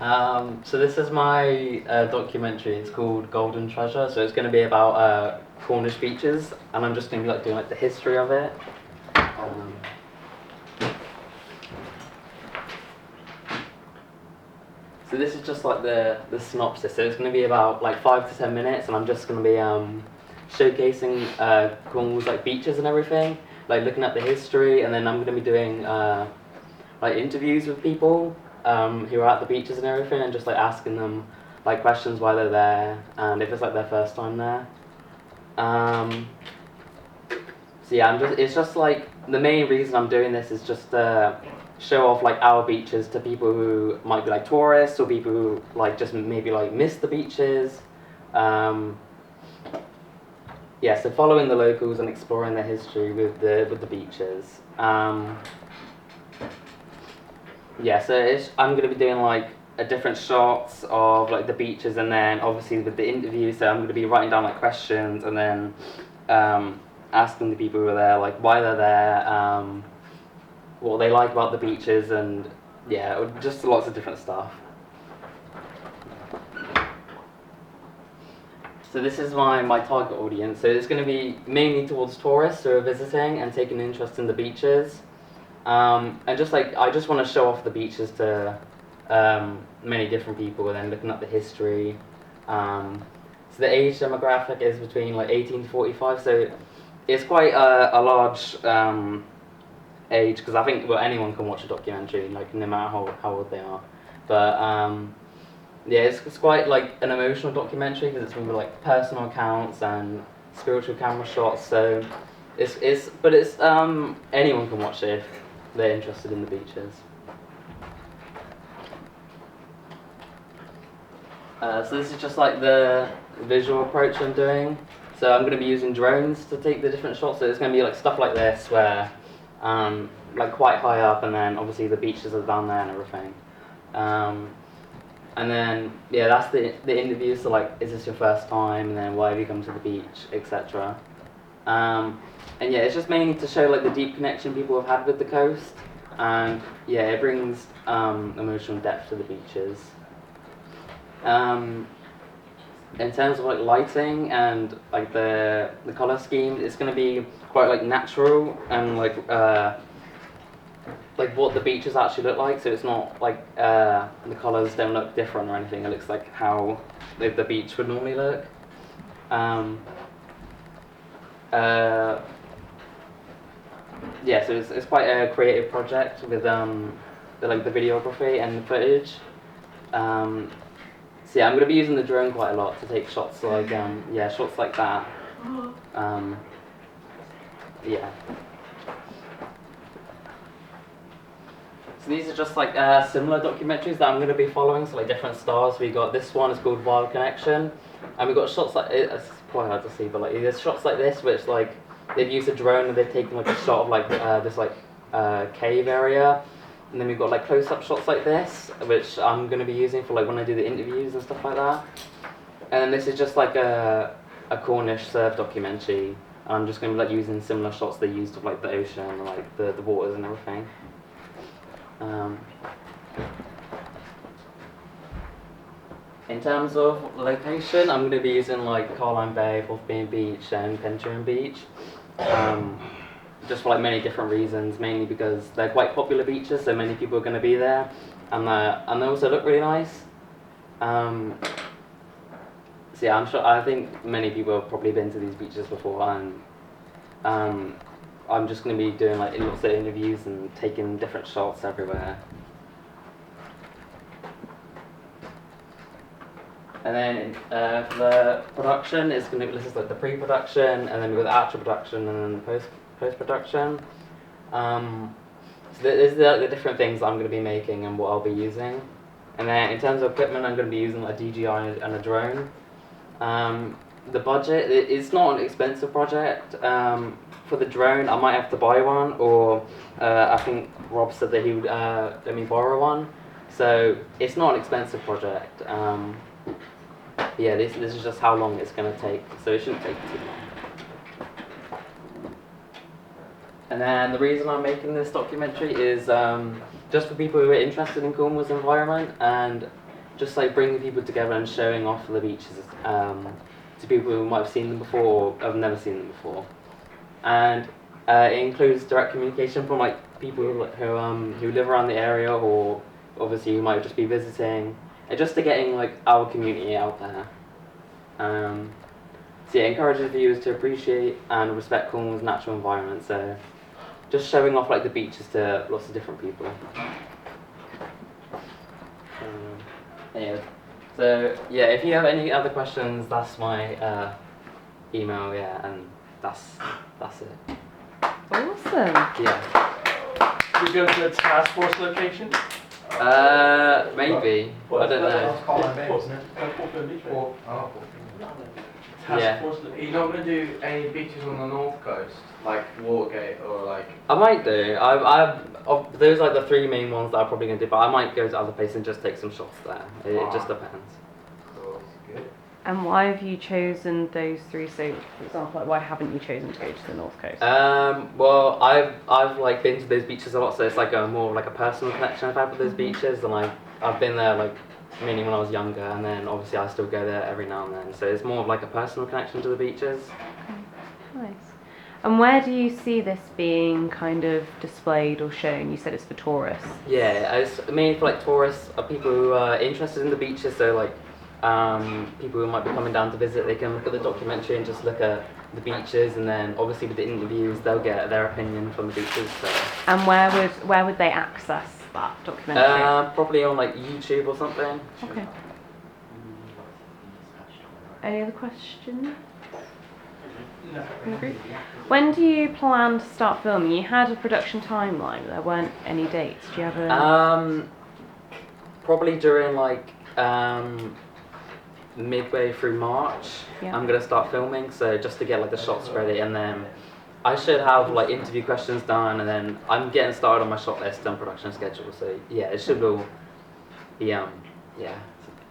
So this is my documentary. It's called Golden Treasure. So it's going to be about Cornish beaches, and I'm just going to be like doing like the history of it. So this is just like the synopsis. So it's going to be about like 5 to 10 minutes, and I'm just going to be showcasing Cornwall's like beaches and everything, like looking at the history, and then I'm going to be doing like interviews with people who are at the beaches and everything, and just like asking them like questions why they're there and if it's like their first time there. So yeah, it's just like the main reason I'm doing this is just to show off like our beaches to people who might be like tourists or people who like just maybe like miss the beaches. Yeah, so following the locals and exploring their history with the beaches. Yeah, so I'm going to be doing like different shots of like the beaches, and then obviously with the interview, so I'm going to be writing down like questions and then asking the people who are there like why they're there, what they like about the beaches, and yeah, just lots of different stuff. So this is my target audience. So it's going to be mainly towards tourists who are visiting and taking an interest in the beaches. And just like I just want to show off the beaches to many different people, and then looking at the history. So the age demographic is between like 18 to 45, so it's quite a large age, because I think anyone can watch a documentary, like no matter how old they are. But yeah, it's quite like an emotional documentary because it's with like personal accounts and spiritual camera shots. So it's anyone can watch it if they're interested in the beaches. So this is just like the visual approach I'm doing. So I'm going to be using drones to take the different shots. So it's going to be like stuff like this where like quite high up, and then obviously the beaches are down there and everything. And then yeah, that's the interview. So like, is this your first time? And then why have you come to the beach, etc. And yeah, it's just mainly to show like the deep connection people have had with the coast, and yeah, it brings emotional depth to the beaches. In terms of like lighting and like the color scheme, it's going to be quite like natural and like what the beaches actually look like. So it's not like the colors don't look different or anything. It looks like how the beach would normally look. Yeah, so it's quite a creative project with like the videography and the footage. So yeah, I'm going to be using the drone quite a lot to take shots like yeah, shots like that. Yeah. So these are just like similar documentaries that I'm going to be following. So like different stars. We got this one is called Wild Connection, and we got shots like it's quite hard to see, but like there's shots like this which like they've used a drone and they've taken like a shot of like this like cave area, and then we've got like close-up shots like this, which I'm going to be using for like when I do the interviews and stuff like that. And then this is just like a Cornish surf documentary. I'm just going to be like using similar shots they used of like the ocean and like the waters and everything. In terms of location, I'm going to be using like Carline Bay, Porthmeor Beach, and Penturn Beach. Just for like many different reasons, mainly because they're quite popular beaches, so many people are going to be there, and they also look really nice. So yeah, I think many people have probably been to these beaches before, and I'm just going to be doing like lots of interviews and taking different shots everywhere. And then for the production, this is like the pre-production, and then we've got the actual production, and then the post-production. So there's the different things that I'm going to be making and what I'll be using. And then in terms of equipment, I'm going to be using a DJI and a drone. The budget, it's not an expensive project. For the drone, I might have to buy one, or I think Rob said that he would let me borrow one. So it's not an expensive project. Yeah, this is just how long it's going to take, so it shouldn't take too long. And then the reason I'm making this documentary is just for people who are interested in Cornwall's environment, and just like bringing people together and showing off the beaches to people who might have seen them before or have never seen them before. And it includes direct communication from like people who live around the area, or obviously who might just be visiting, and just to getting like our community out there. So yeah, encourages viewers to appreciate and respect Cornwall's natural environment. So just showing off like the beaches to lots of different people. Yeah. So yeah, if you have any other questions, that's my email. Yeah, and that's it. Awesome. Yeah. We go to the task force location? Maybe. I don't know. Task Yeah. force location. You're not going to do any beaches on the north coast, like Watergate or like... I might do. Those are like the three main ones that I'm probably gonna do, but I might go to other places and just take some shots there. It just depends. Cool, good. And why have you chosen those three? So, for example, like, why haven't you chosen to go to the north coast? Well, I've like been to those beaches a lot, so it's like a more like a personal connection I've had with those beaches, and I've been there like mainly when I was younger, and then obviously I still go there every now and then. So it's more of like a personal connection to the beaches. Okay, nice. And where do you see this being kind of displayed or shown? You said it's for tourists. Yeah, it's mainly for like tourists, people who are interested in the beaches. So like people who might be coming down to visit, they can look at the documentary and just look at the beaches, and then obviously with the interviews, they'll get their opinion from the beaches. So. And where would they access that documentary? Probably on like YouTube or something. Okay. Any other questions? No. From the group? When do you plan to start filming? You had a production timeline, but there weren't any dates. Do you have a... Probably during like midway through March. Yeah. I'm gonna start filming, so just to get like the shots ready, and then I should have like interview questions done, and then I'm getting started on my shot list and production schedule. So yeah, it should all be yeah.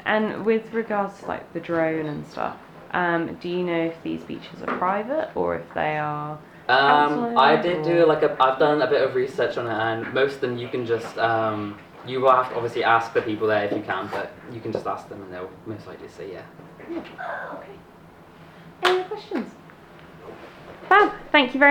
And with regards to like the drone and stuff, do you know if these beaches are private or if they are? I did do like I've done a bit of research on it, and most of them you can just you will have to obviously ask the people there if you can, but you can just ask them and they'll most likely say yeah. Okay. Any other questions? Fab. Thank you very much.